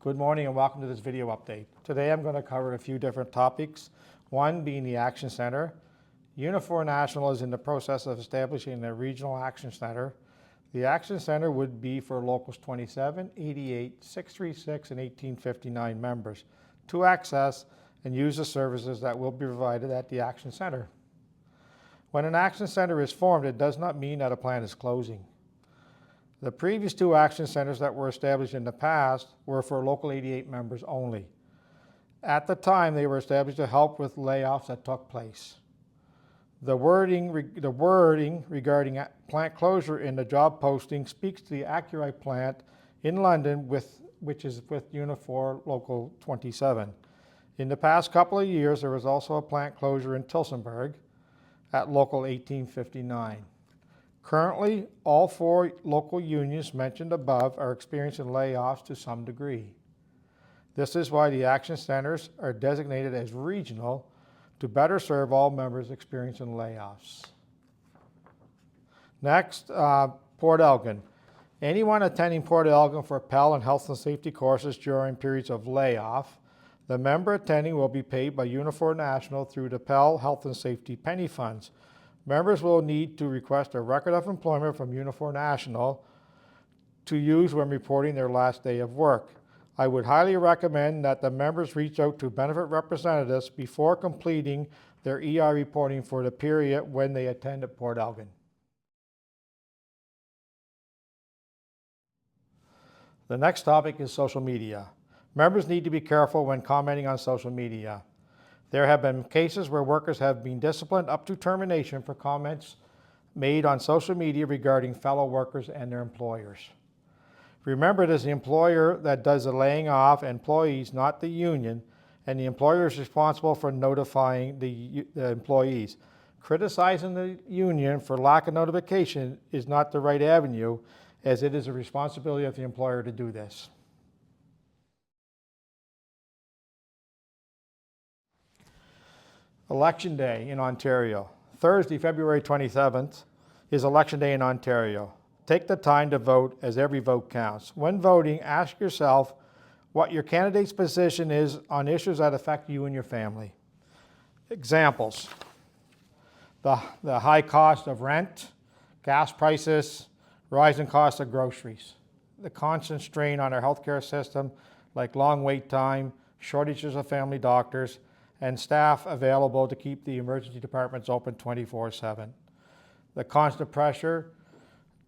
Good morning and welcome to this video update. Today I'm going to cover a few different topics, one being the Action Center. Unifor National is in the process of establishing a regional Action Center. The Action Center would be for locals 27, 88, 636, and 1859 members to access and use the services that will be provided at the Action Center. When an Action Center is formed, it does not mean that a plant is closing. The previous two Action Centers that were established in the past were for local 88 members only. At the time, they were established to help with layoffs that took place. The wording regarding plant closure in the job posting speaks to the Accurite plant in London, which is with Unifor Local 27. In the past couple of years, there was also a plant closure in Tillsonburg at Local 1859. Currently, all four local unions mentioned above are experiencing layoffs to some degree. This is why the Action Centers are designated as regional to better serve all members experiencing layoffs. Next, Port Elgin. Anyone attending Port Elgin for Pell and Health and Safety courses during periods of layoff, the member attending will be paid by Unifor National through the Pell Health and Safety penny funds. Members will need to request a record of employment from Unifor National to use when reporting their last day of work. I would highly recommend that the members reach out to benefit representatives before completing their EI reporting for the period when they attend at Port Elgin. The next topic is social media. Members need to be careful when commenting on social media. There have been cases where workers have been disciplined up to termination for comments made on social media regarding fellow workers and their employers. Remember, it is the employer that does the laying off employees, not the union, and the employer is responsible for notifying the employees. Criticizing the union for lack of notification is not the right avenue, as it is a responsibility of the employer to do this. Election Day in Ontario. Thursday, February 27th is Election Day in Ontario. Take the time to vote, as every vote counts. When voting, ask yourself what your candidate's position is on issues that affect you and your family. Examples: the high cost of rent, gas prices, rising costs of groceries, the constant strain on our healthcare system, like long wait time, shortages of family doctors, and staff available to keep the emergency departments open 24/7. The constant pressure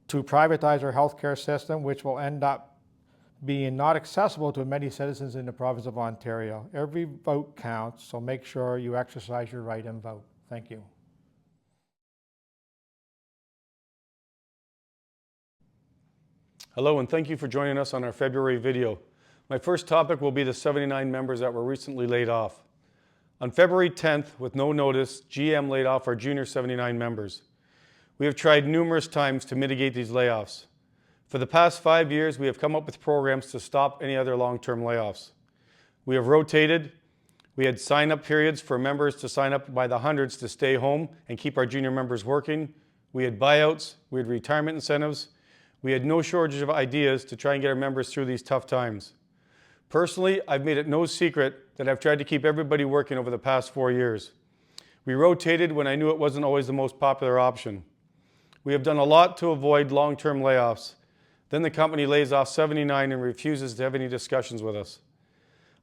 to privatize our healthcare system, which will end up being not accessible to many citizens in the province of Ontario. Every vote counts, so make sure you exercise your right and vote. Thank you. Hello, and thank you for joining us on our February video. My first topic will be the 79 members that were recently laid off. On February 10th, with no notice, GM laid off our junior 79 members. We have tried numerous times to mitigate these layoffs. For the past 5 years, we have come up with programs to stop any other long-term layoffs. We have rotated. We had sign-up periods for members to sign up by the hundreds to stay home and keep our junior members working. We had buyouts. We had retirement incentives. We had no shortage of ideas to try and get our members through these tough times. Personally, I've made it no secret that I've tried to keep everybody working over the past 4 years. We rotated when I knew it wasn't always the most popular option. We have done a lot to avoid long-term layoffs. Then the company lays off 79 and refuses to have any discussions with us.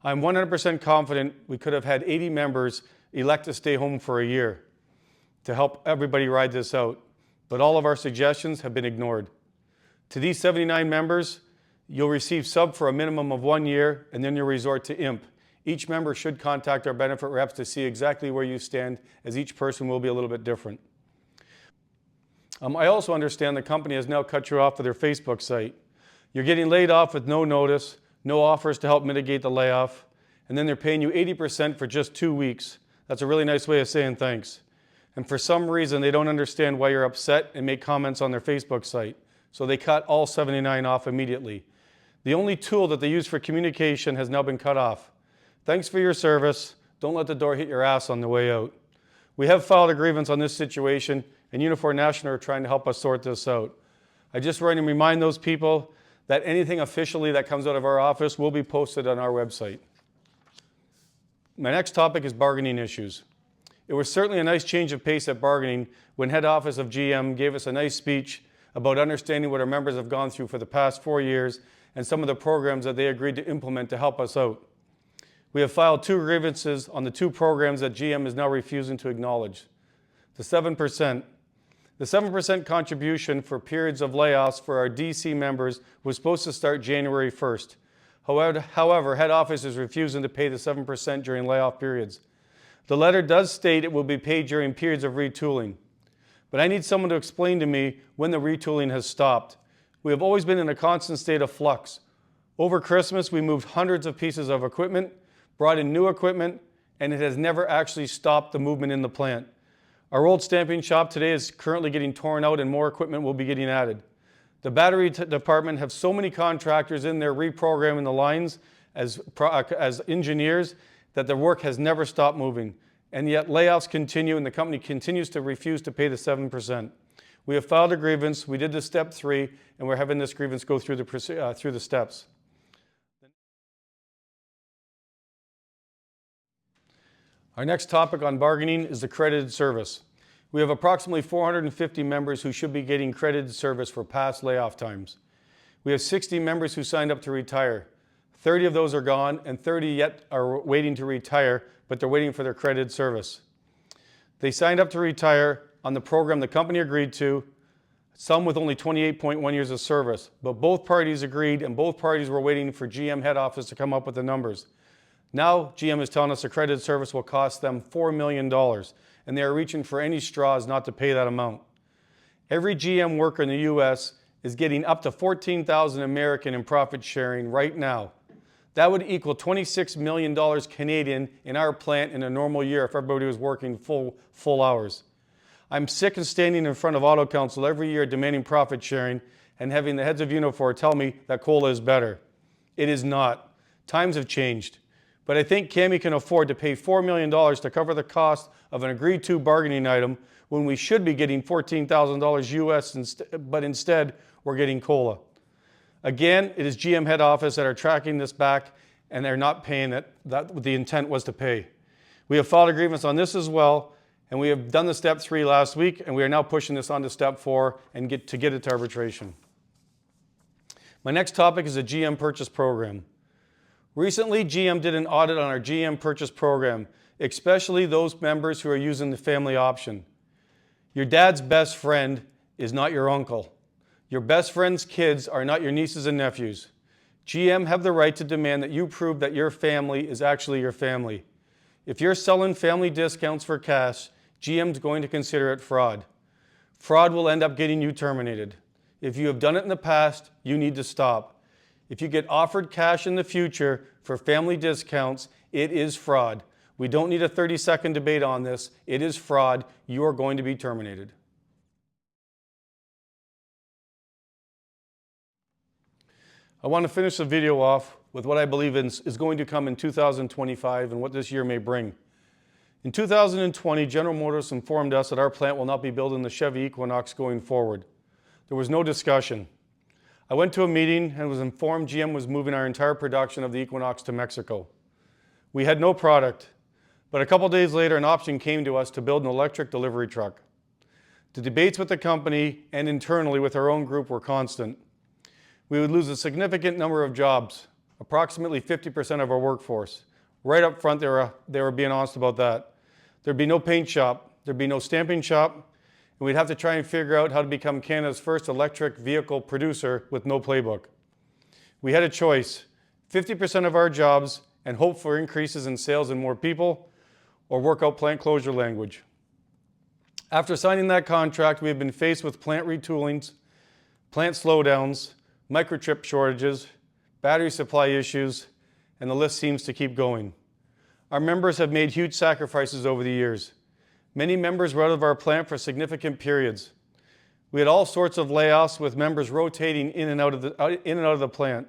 I'm 100% confident we could have had 80 members elect to stay home for a year to help everybody ride this out, but all of our suggestions have been ignored. To these 79 members, you'll receive sub for a minimum of 1 year, and then you'll resort to IMP. Each member should contact our benefit reps to see exactly where you stand, as each person will be a little bit different. I also understand the company has now cut you off of their Facebook site. You're getting laid off with no notice, no offers to help mitigate the layoff, and then they're paying you 80% for just 2 weeks. That's a really nice way of saying thanks. And for some reason, they don't understand why you're upset and make comments on their Facebook site. So they cut all 79 off immediately. The only tool that they use for communication has now been cut off. Thanks for your service. Don't let the door hit your ass on the way out. We have filed a grievance on this situation, and Unifor National are trying to help us sort this out. I just want to remind those people that anything officially that comes out of our office will be posted on our website. My next topic is bargaining issues. It was certainly a nice change of pace at bargaining when head office of GM gave us a nice speech about understanding what our members have gone through for the past 4 years and some of the programs that they agreed to implement to help us out. We have filed 2 grievances on the 2 programs that GM is now refusing to acknowledge. The 7%. The 7% contribution for periods of layoffs for our DC members was supposed to start January 1st. However, head office is refusing to pay the 7% during layoff periods. The letter does state it will be paid during periods of retooling, but I need someone to explain to me when the retooling has stopped. We have always been in a constant state of flux. Over Christmas, we moved hundreds of pieces of equipment, brought in new equipment, and it has never actually stopped the movement in the plant. Our old stamping shop today is currently getting torn out and more equipment will be getting added. The battery department have so many contractors in there reprogramming the lines as engineers that their work has never stopped moving. And yet layoffs continue and the company continues to refuse to pay the 7%. We have filed a grievance, we did the step 3, and we're having this grievance go through the steps. Our next topic on bargaining is the credited service. We have approximately 450 members who should be getting credited service for past layoff times. We have 60 members who signed up to retire. 30 of those are gone and 30 yet are waiting to retire, but they're waiting for their credited service. They signed up to retire on the program the company agreed to, some with only 28.1 years of service, but both parties agreed and both parties were waiting for GM head office to come up with the numbers. Now GM is telling us the credited service will cost them $4 million, and they are reaching for any straws not to pay that amount. Every GM worker in the US is getting up to $14,000 American in profit sharing right now. That would equal $26 million Canadian in our plant in a normal year if everybody was working full hours. I'm sick of standing in front of Auto Council every year demanding profit sharing and having the heads of Unifor tell me that COLA is better. It is not. Times have changed. But I think CAMI can afford to pay $4 million to cover the cost of an agreed to bargaining item when we should be getting $14,000 US, but instead we're getting COLA. Again, it is GM head office that are tracking this back and they're not paying it. That the intent was to pay. We have filed a grievance on this as well, and we have done the step 3 last week, and we are now pushing this on to step 4 and get it to arbitration. My next topic is a GM purchase program. Recently, GM did an audit on our GM purchase program, especially those members who are using the family option. Your dad's best friend is not your uncle. Your best friend's kids are not your nieces and nephews. GM have the right to demand that you prove that your family is actually your family. If you're selling family discounts for cash, GM's going to consider it fraud. Fraud will end up getting you terminated. If you have done it in the past, you need to stop. If you get offered cash in the future for family discounts, it is fraud. We don't need a 30-second debate on this. It is fraud. You are going to be terminated. I want to finish the video off with what I believe is going to come in 2025 and what this year may bring. In 2020, General Motors informed us that our plant will not be building the Chevy Equinox going forward. There was no discussion. I went to a meeting and was informed GM was moving our entire production of the Equinox to Mexico. We had no product, but a couple days later an option came to us to build an electric delivery truck. The debates with the company and internally with our own group were constant. We would lose a significant number of jobs, approximately 50% of our workforce. Right up front, they were being honest about that. There'd be no paint shop, there'd be no stamping shop, and we'd have to try and figure out how to become Canada's first electric vehicle producer with no playbook. We had a choice, 50% of our jobs and hope for increases in sales and more people, or work out plant closure language. After signing that contract, we have been faced with plant retoolings, plant slowdowns, microchip shortages, battery supply issues, and the list seems to keep going. Our members have made huge sacrifices over the years. Many members were out of our plant for significant periods. We had all sorts of layoffs with members rotating in and out of the plant.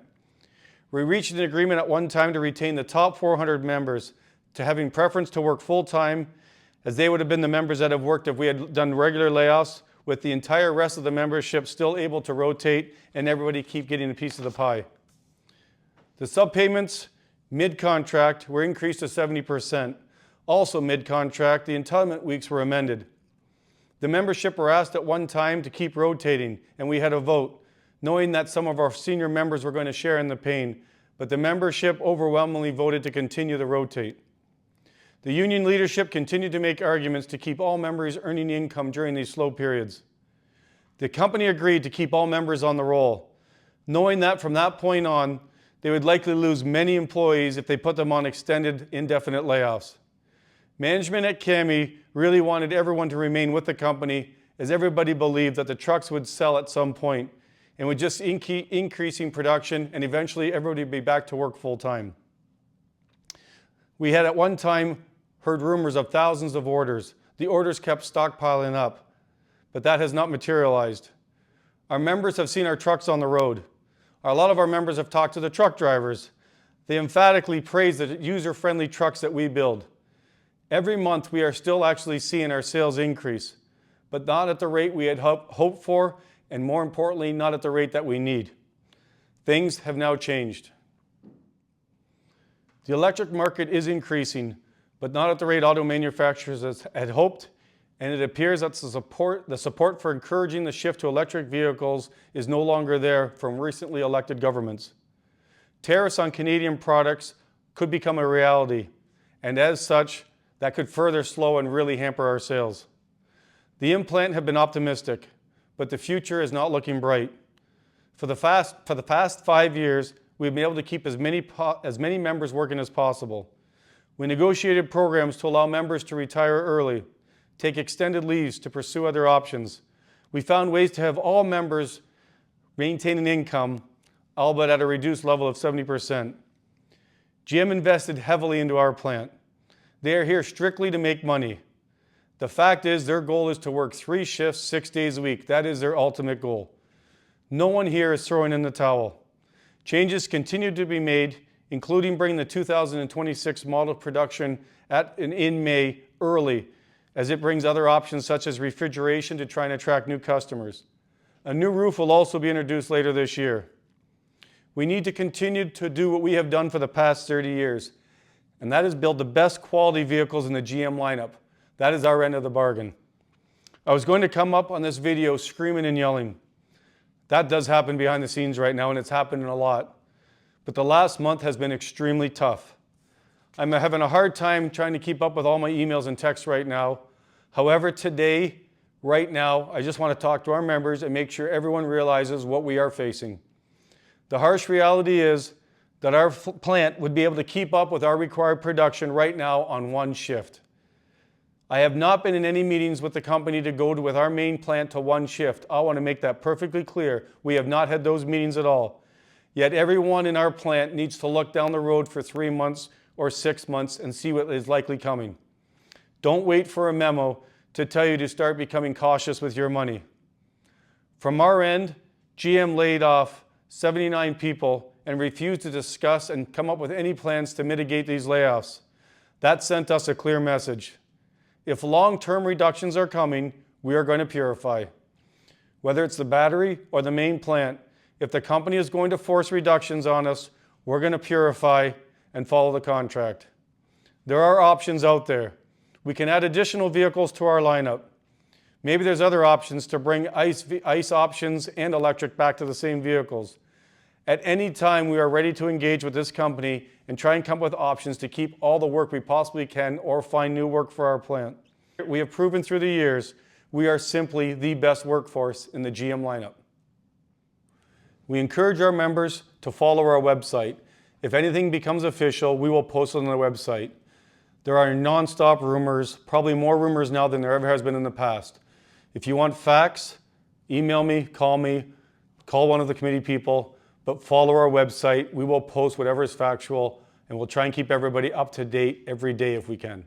We reached an agreement at one time to retain the top 400 members to having preference to work full-time, as they would have been the members that have worked if we had done regular layoffs, with the entire rest of the membership still able to rotate and everybody keep getting a piece of the pie. The subpayments mid-contract were increased to 70%. Also mid-contract, the entitlement weeks were amended. The membership were asked at one time to keep rotating, and we had a vote, knowing that some of our senior members were going to share in the pain, but the membership overwhelmingly voted to continue to rotate. The union leadership continued to make arguments to keep all members earning income during these slow periods. The company agreed to keep all members on the roll, knowing that from that point on, they would likely lose many employees if they put them on extended, indefinite layoffs. Management at CAMI really wanted everyone to remain with the company, as everybody believed that the trucks would sell at some point and would just increasing production, and eventually everybody would be back to work full time. We had at one time heard rumors of thousands of orders. The orders kept stockpiling up, but that has not materialized. Our members have seen our trucks on the road. A lot of our members have talked to the truck drivers. They emphatically praise the user-friendly trucks that we build. Every month we are still actually seeing our sales increase, but not at the rate we had hoped for, and more importantly, not at the rate that we need. Things have now changed. The electric market is increasing, but not at the rate auto manufacturers had hoped, and it appears that the support for encouraging the shift to electric vehicles is no longer there from recently elected governments. Tariffs on Canadian products could become a reality, and as such, that could further slow and really hamper our sales. The implant have been optimistic, but the future is not looking bright. For the past 5 years, we've been able to keep as many members working as possible. We negotiated programs to allow members to retire early, take extended leaves to pursue other options. We found ways to have all members maintain an income, albeit at a reduced level of 70%. GM invested heavily into our plant. They are here strictly to make money. The fact is, their goal is to work 3 shifts, 6 days a week. That is their ultimate goal. No one here is throwing in the towel. Changes continue to be made, including bringing the 2026 model production in May early, as it brings other options such as refrigeration to try and attract new customers. A new roof will also be introduced later this year. We need to continue to do what we have done for the past 30 years, and that is build the best quality vehicles in the GM lineup. That is our end of the bargain. I was going to come up on this video screaming and yelling. That does happen behind the scenes right now, and it's happening a lot. But the last month has been extremely tough. I'm having a hard time trying to keep up with all my emails and texts right now. However, today, right now, I just want to talk to our members and make sure everyone realizes what we are facing. The harsh reality is that our plant would be able to keep up with our required production right now on 1 shift. I have not been in any meetings with the company to go with our main plant to 1 shift. I want to make that perfectly clear. We have not had those meetings at all. Yet everyone in our plant needs to look down the road for 3 months or 6 months and see what is likely coming. Don't wait for a memo to tell you to start becoming cautious with your money. From our end, GM laid off 79 people and refused to discuss and come up with any plans to mitigate these layoffs. That sent us a clear message. If long-term reductions are coming, we are going to purify. Whether it's the battery or the main plant, if the company is going to force reductions on us, we're going to purify and follow the contract. There are options out there. We can add additional vehicles to our lineup. Maybe there's other options to bring ICE options and electric back to the same vehicles. At any time, we are ready to engage with this company and try and come up with options to keep all the work we possibly can or find new work for our plant. We have proven through the years we are simply the best workforce in the GM lineup. We encourage our members to follow our website. If anything becomes official, we will post it on the website. There are non-stop rumors, probably more rumors now than there ever has been in the past. If you want facts, email me, call one of the committee people, but follow our website. We will post whatever is factual, and we'll try and keep everybody up to date every day if we can.